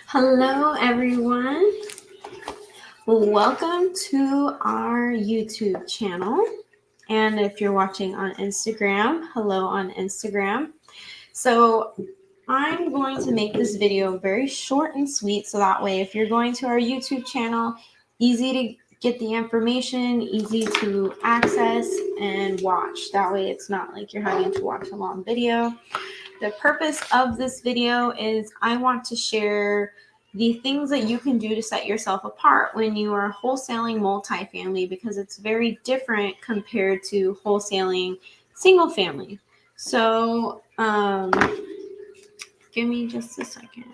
Hello, everyone. Welcome to our YouTube channel. And if you're watching on Instagram, hello on Instagram. So I'm going to make this video very short and sweet, so that way if you're going to our YouTube channel, easy to get the information, easy to access and watch. That way it's not like you're having to watch a long video. The purpose of this video is I want to share the things that you can do to set yourself apart when you are wholesaling multifamily, because it's very different compared to wholesaling single family. So give me just a second.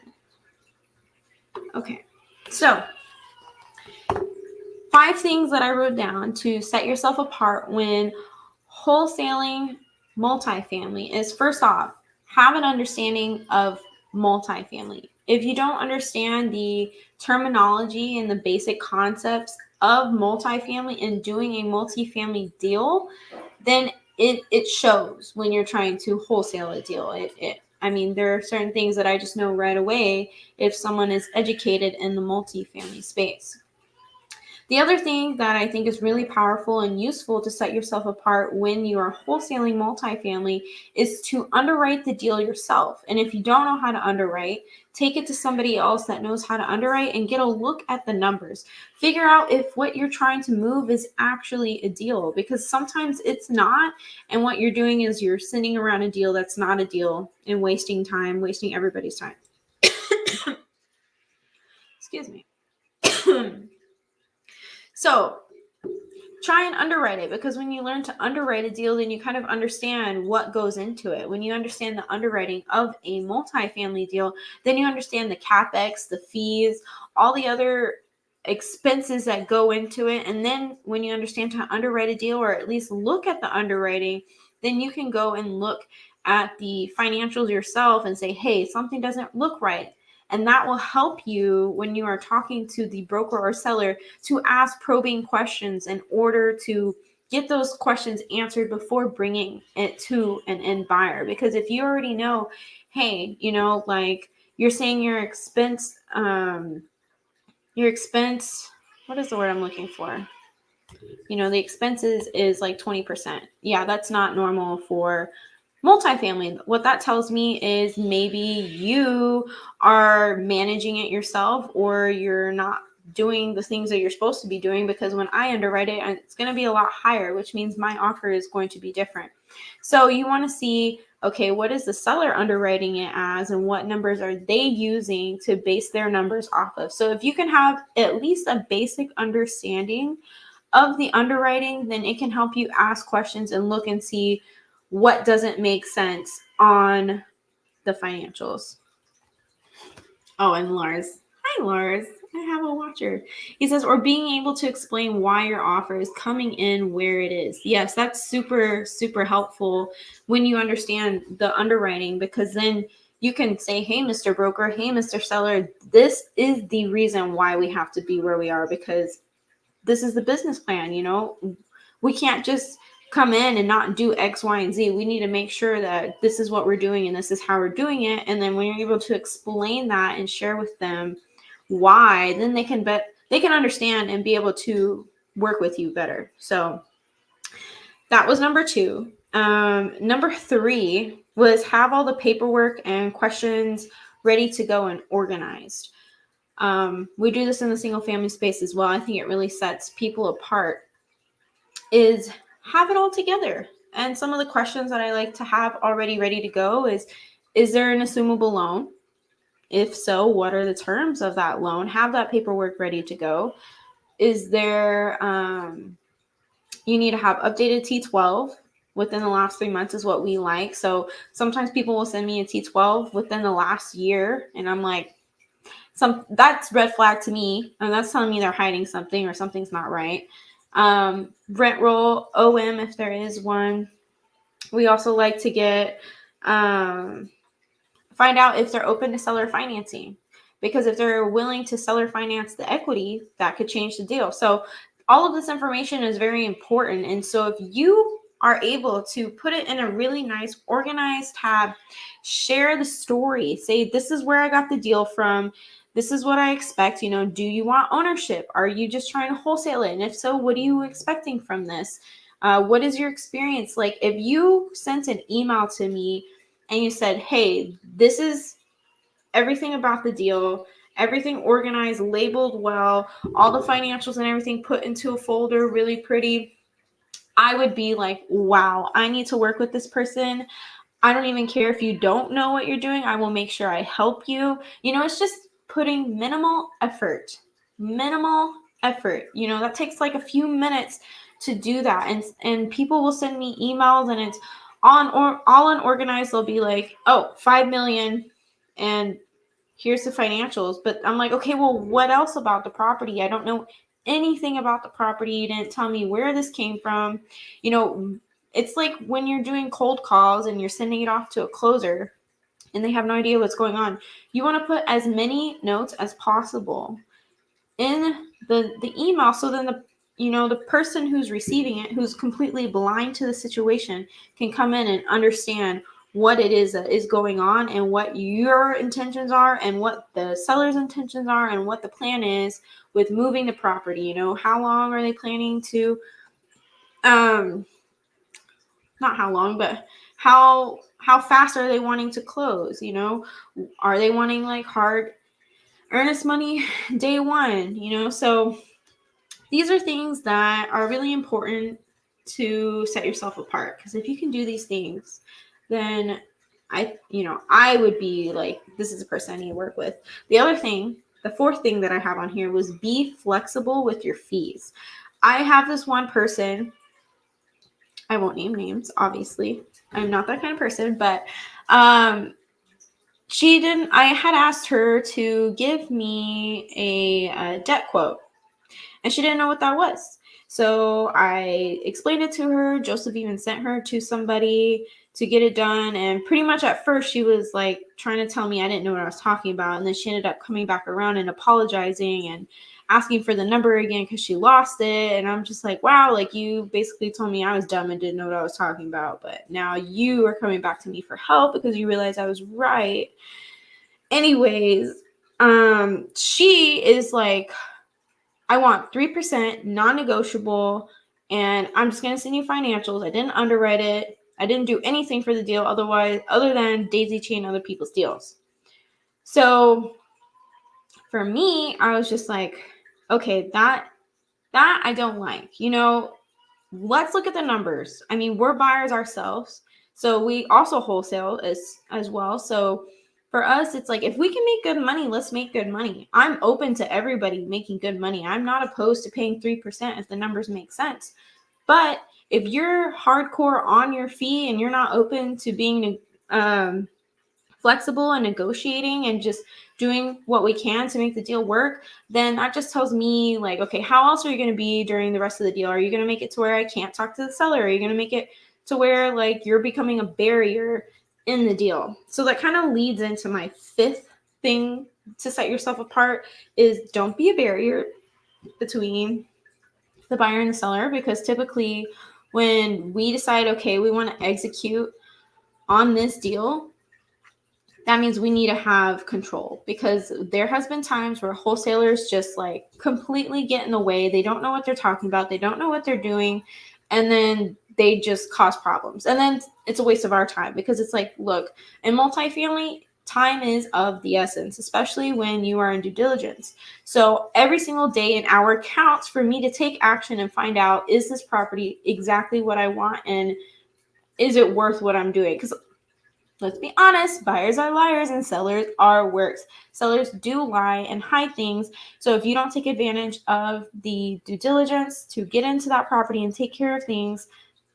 Okay, so 5 things that I wrote down to set yourself apart when wholesaling multifamily is, first off, have an understanding of multifamily. If you don't understand the terminology and the basic concepts of multifamily and doing a multifamily deal, then it shows when you're trying to wholesale a deal. I mean, there are certain things that I just know right away if someone is educated in the multifamily space. The other thing that I think is really powerful and useful to set yourself apart when you are wholesaling multifamily is to underwrite the deal yourself. And if you don't know how to underwrite, take it to somebody else that knows how to underwrite and get a look at the numbers. Figure out if what you're trying to move is actually a deal, because sometimes it's not. And what you're doing is you're sending around a deal that's not a deal and wasting time, wasting everybody's time. Excuse me. So try and underwrite it, because when you learn to underwrite a deal, then you kind of understand what goes into it. When you understand the underwriting of a multifamily deal, then you understand the CapEx, the fees, all the other expenses that go into it. And then when you understand how to underwrite a deal, or at least look at the underwriting, then you can go and look at the financials yourself and say, hey, something doesn't look right. And that will help you when you are talking to the broker or seller to ask probing questions in order to get those questions answered before bringing it to an end buyer. Because if you already know, hey, like you're saying your expense, what is the word I'm looking for? The expenses is like 20%. Yeah, that's not normal for multifamily. What that tells me is maybe you are managing it yourself, or you're not doing the things that you're supposed to be doing, because when I underwrite it, it's going to be a lot higher, which means my offer is going to be different. So you want to see, okay, what is the seller underwriting it as, and what numbers are they using to base their numbers off of? So if you can have at least a basic understanding of the underwriting, then it can help you ask questions and look and see what doesn't make sense on the financials. Oh, and Lars. Hi, Lars. I have a watcher. He says, or being able to explain why your offer is coming in where it is. Yes, that's super, super helpful when you understand the underwriting, because then you can say, hey, Mr. Broker, hey, Mr. Seller, this is the reason why we have to be where we are, because this is the business plan. We can't just come in and not do X, Y, and Z. We need to make sure that this is what we're doing and this is how we're doing it. And then when you're able to explain that and share with them why, then they can understand and be able to work with you better. So that was number 2. Number 3 was have all the paperwork and questions ready to go and organized. We do this in the single family space as well. I think it really sets people apart is have it all together. And some of the questions that I like to have already ready to go is there an assumable loan? If so, what are the terms of that loan? Have that paperwork ready to go. Is there, you need to have updated T12 within the last 3 months is what we like. So sometimes people will send me a T12 within the last year, and I'm like, that's red flag to me, and that's telling me they're hiding something or something's not right. Rent roll, OM if there is one. We also like to get find out if they're open to seller financing, because if they're willing to seller finance the equity, that could change the deal. So all of this information is very important. And so if you are able to put it in a really nice organized tab, share the story, say this is where I got the deal from, this is what I expect. Do you want ownership? Are you just trying to wholesale it? And if so, what are you expecting from this? What is your experience like? If you sent an email to me and you said, hey, this is everything about the deal, everything organized, labeled well, all the financials and everything put into a folder, really pretty, I would be like, wow, I need to work with this person. I don't even care if you don't know what you're doing. I will make sure I help you. It's just putting minimal effort. Minimal effort. That takes like a few minutes to do that. And people will send me emails and it's all unorganized. They'll be like, oh, 5 million and here's the financials. But I'm like, okay, well, what else about the property? I don't know anything about the property. You didn't tell me where this came from. It's like when you're doing cold calls and you're sending it off to a closer and they have no idea what's going on. You want to put as many notes as possible in the email, so then the person who's receiving it, who's completely blind to the situation, can come in and understand what it is that is going on and what your intentions are and what the seller's intentions are and what the plan is with moving the property. How long are they planning to not how long, but how fast are they wanting to close? Are they wanting like hard earnest money day one? So these are things that are really important to set yourself apart, because if you can do these things, then I would be like, this is a person I need to work with. The fourth thing that I have on here was be flexible with your fees. I have this one person, I won't name names, obviously. I'm not that kind of person, but I had asked her to give me a debt quote, and she didn't know what that was. So I explained it to her. Joseph even sent her to somebody to get it done. And pretty much at first she was like trying to tell me I didn't know what I was talking about. And then she ended up coming back around and apologizing and asking for the number again because she lost it. And I'm just like, wow, like you basically told me I was dumb and didn't know what I was talking about. But now you are coming back to me for help because you realize I was right. Anyways, she is like, I want 3% non-negotiable, and I'm just going to send you financials. I didn't underwrite it. I didn't do anything for the deal other than daisy chain other people's deals. So for me, I was just like, okay, that I don't like. Let's look at the numbers. I mean, we're buyers ourselves, so we also wholesale as well. So for us, it's like, if we can make good money, let's make good money. I'm open to everybody making good money. I'm not opposed to paying 3% if the numbers make sense. But if you're hardcore on your fee and you're not open to being flexible and negotiating and just doing what we can to make the deal work, then that just tells me like, okay, how else are you going to be during the rest of the deal? Are you going to make it to where I can't talk to the seller? Are you going to make it to where like you're becoming a barrier in the deal? So that kind of leads into my fifth thing to set yourself apart is don't be a barrier between the buyer and the seller, because typically when we decide, okay, we want to execute on this deal, that means we need to have control, because there has been times where wholesalers just like completely get in the way. They don't know what they're talking about. They don't know what they're doing. And then they just cause problems. And then it's a waste of our time, because it's like, look, in multifamily, time is of the essence, especially when you are in due diligence. So every single day an hour counts for me to take action and find out, is this property exactly what I want? And is it worth what I'm doing? Because let's be honest, buyers are liars and sellers are worse. Sellers do lie and hide things. So if you don't take advantage of the due diligence to get into that property and take care of things,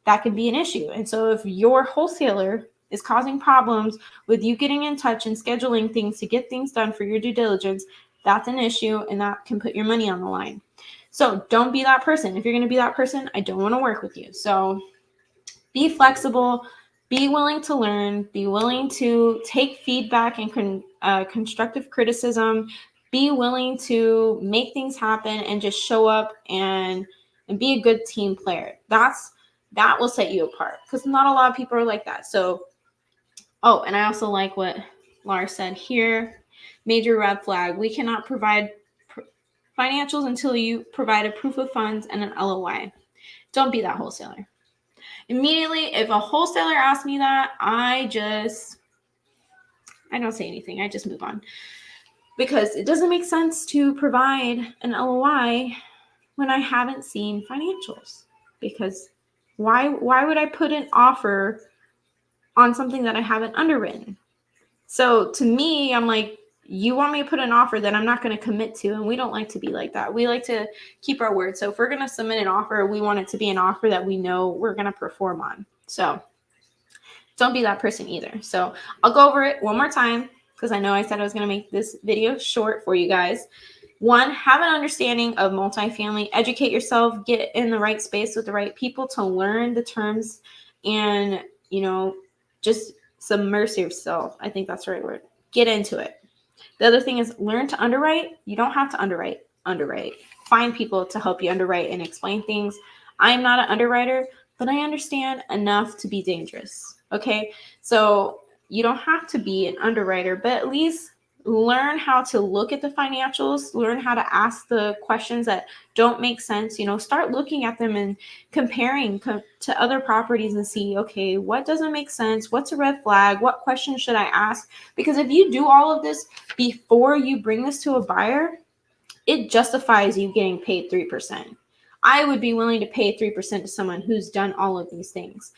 that can be an issue. And so if your wholesaler is causing problems with you getting in touch and scheduling things to get things done for your due diligence, that's an issue, and that can put your money on the line. So don't be that person. If you're going to be that person, I don't want to work with you. So be flexible, be willing to learn, be willing to take feedback and constructive criticism, be willing to make things happen and just show up and be a good team player. That will set you apart, because not a lot of people are like that. So, oh, and I also like what Laura said here. Major red flag. We cannot provide financials until you provide a proof of funds and an LOI. Don't be that wholesaler. Immediately, if a wholesaler asks me that, I don't say anything. I just move on. Because it doesn't make sense to provide an LOI when I haven't seen financials. Because why would I put an offer on something that I haven't underwritten? So to me, I'm like, you want me to put an offer that I'm not going to commit to, and we don't like to be like that. We like to keep our word. So if we're going to submit an offer, we want it to be an offer that we know we're going to perform on. So don't be that person either. So I'll go over it one more time because I know I said I was going to make this video short for you guys. One, have an understanding of multifamily. Educate yourself. Get in the right space with the right people to learn the terms and, just submerge yourself. I think that's the right word. Get into it. The other thing is learn to underwrite. You don't have to underwrite. Find people to help you underwrite and explain things. I'm not an underwriter, but I understand enough to be dangerous. Okay, so you don't have to be an underwriter, but at least learn how to look at the financials, learn how to ask the questions that don't make sense. Start looking at them and comparing to other properties and see, okay, what doesn't make sense? What's a red flag? What questions should I ask? Because if you do all of this before you bring this to a buyer, it justifies you getting paid 3%. I would be willing to pay 3% to someone who's done all of these things.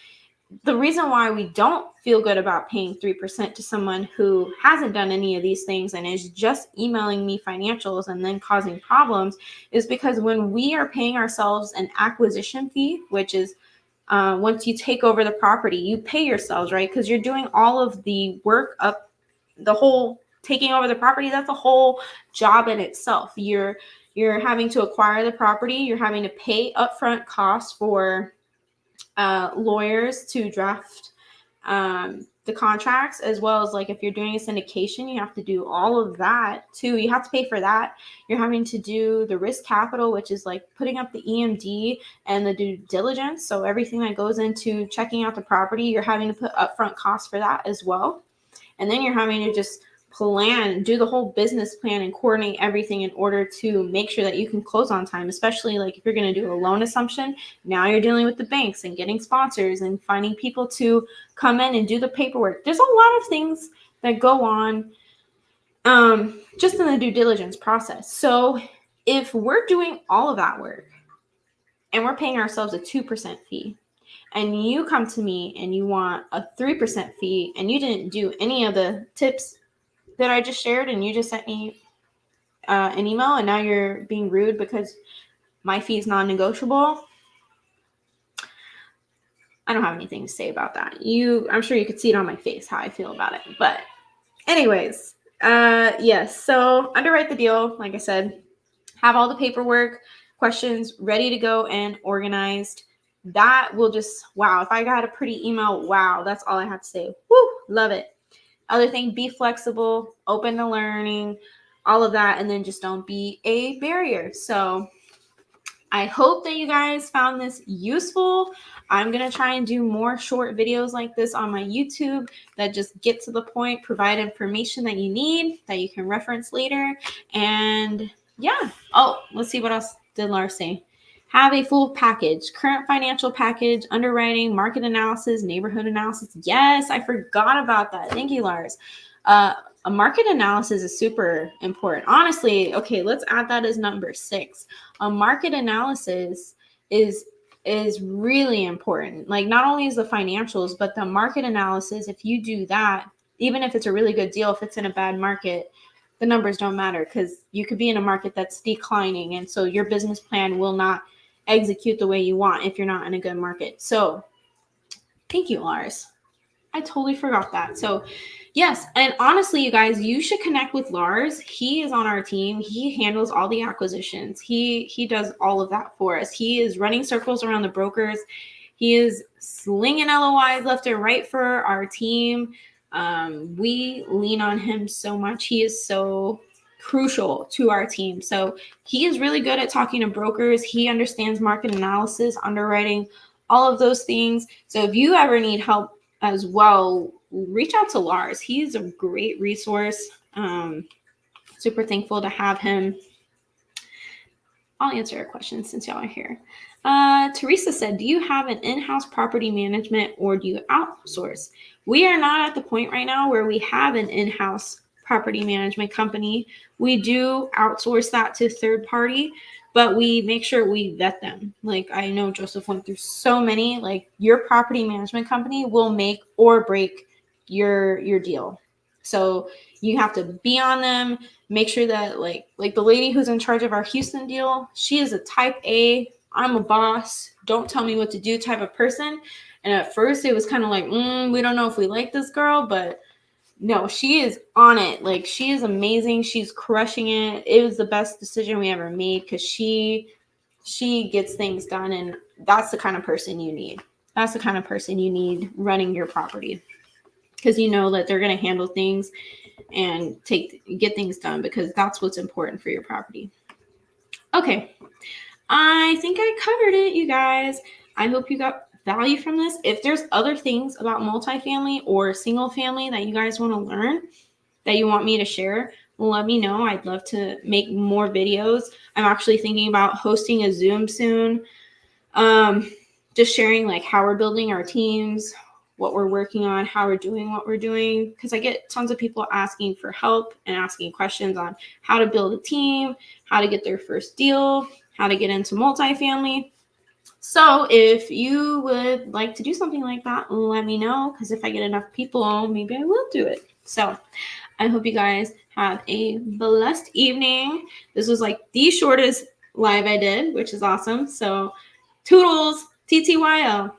The reason why we don't feel good about paying 3% to someone who hasn't done any of these things and is just emailing me financials and then causing problems is because when we are paying ourselves an acquisition fee, which is once you take over the property, you pay yourselves, right? Because you're doing all of the work up the whole taking over the property. That's a whole job in itself. You're having to acquire the property. You're having to pay upfront costs for lawyers to draft the contracts, as well as like if you're doing a syndication, you have to do all of that too. You have to pay for that. You're having to do the risk capital, which is like putting up the EMD and the due diligence. So everything that goes into checking out the property, you're having to put upfront costs for that as well. And then you're having to just do the whole business plan and coordinate everything in order to make sure that you can close on time, especially like if you're going to do a loan assumption. Now you're dealing with the banks and getting sponsors and finding people to come in and do the paperwork. There's a lot of things that go on just in the due diligence process. So if we're doing all of that work and we're paying ourselves a 2% fee, and you come to me and you want a 3% fee and you didn't do any of the tips that I just shared, and you just sent me an email, and now you're being rude because my fee is non-negotiable, I don't have anything to say about that. I'm sure you could see it on my face how I feel about it. But anyways, yes. So underwrite the deal. Like I said, have all the paperwork, questions ready to go and organized. That will just, wow. If I got a pretty email, wow, that's all I have to say. Woo, love it. Other thing, be flexible, open to learning, all of that, and then just don't be a barrier. So I hope that you guys found this useful. I'm going to try and do more short videos like this on my YouTube that just get to the point, provide information that you need, that you can reference later. And yeah. Oh, let's see what else did Lars say. Have a full package, current financial package, underwriting, market analysis, neighborhood analysis. Yes, I forgot about that. Thank you, Lars. A market analysis is super important. Honestly, okay, let's add that as number 6. A market analysis is really important. Like not only is the financials, but the market analysis, if you do that, even if it's a really good deal, if it's in a bad market, the numbers don't matter because you could be in a market that's declining. And so your business plan will not execute the way you want if you're not in a good market. So thank you, Lars. I totally forgot that. So yes, and honestly, you guys, you should connect with Lars. He is on our team. He handles all the acquisitions. He does all of that for us. He is running circles around the brokers. He is slinging LOIs left and right for our team. We lean on him so much. He is so crucial to our team. So he is really good at talking to brokers. He understands market analysis, underwriting, all of those things. So if you ever need help as well, reach out to Lars. He's a great resource. super thankful to have him. I'll answer your questions since y'all are here. Teresa said, do you have an in-house property management or do you outsource? We are not at the point right now where we have an in-house property management company. We do outsource that to third party, but we make sure we vet them. Like I know Joseph went through so many, like your property management company will make or break your deal. So you have to be on them, make sure that like the lady who's in charge of our Houston deal, she is a type A, I'm a boss, don't tell me what to do type of person. And at first it was kind of like, we don't know if we like this girl, but no, she is on it. Like she is amazing. She's crushing it. It was the best decision we ever made because she gets things done, and that's the kind of person you need. That's the kind of person you need running your property, because you know that they're going to handle things and get things done, because that's what's important for your property. Okay, I think I covered it, you guys. I hope you got value from this. If there's other things about multifamily or single family that you guys want to learn, that you want me to share, let me know. I'd love to make more videos. I'm actually thinking about hosting a Zoom soon. Just sharing like how we're building our teams, what we're working on, how we're doing what we're doing. Because I get tons of people asking for help and asking questions on how to build a team, how to get their first deal, how to get into multifamily. So if you would like to do something like that, let me know, because if I get enough people, maybe I will do it. So I hope you guys have a blessed evening. This was like the shortest live I did, which is awesome. So toodles, TTYL.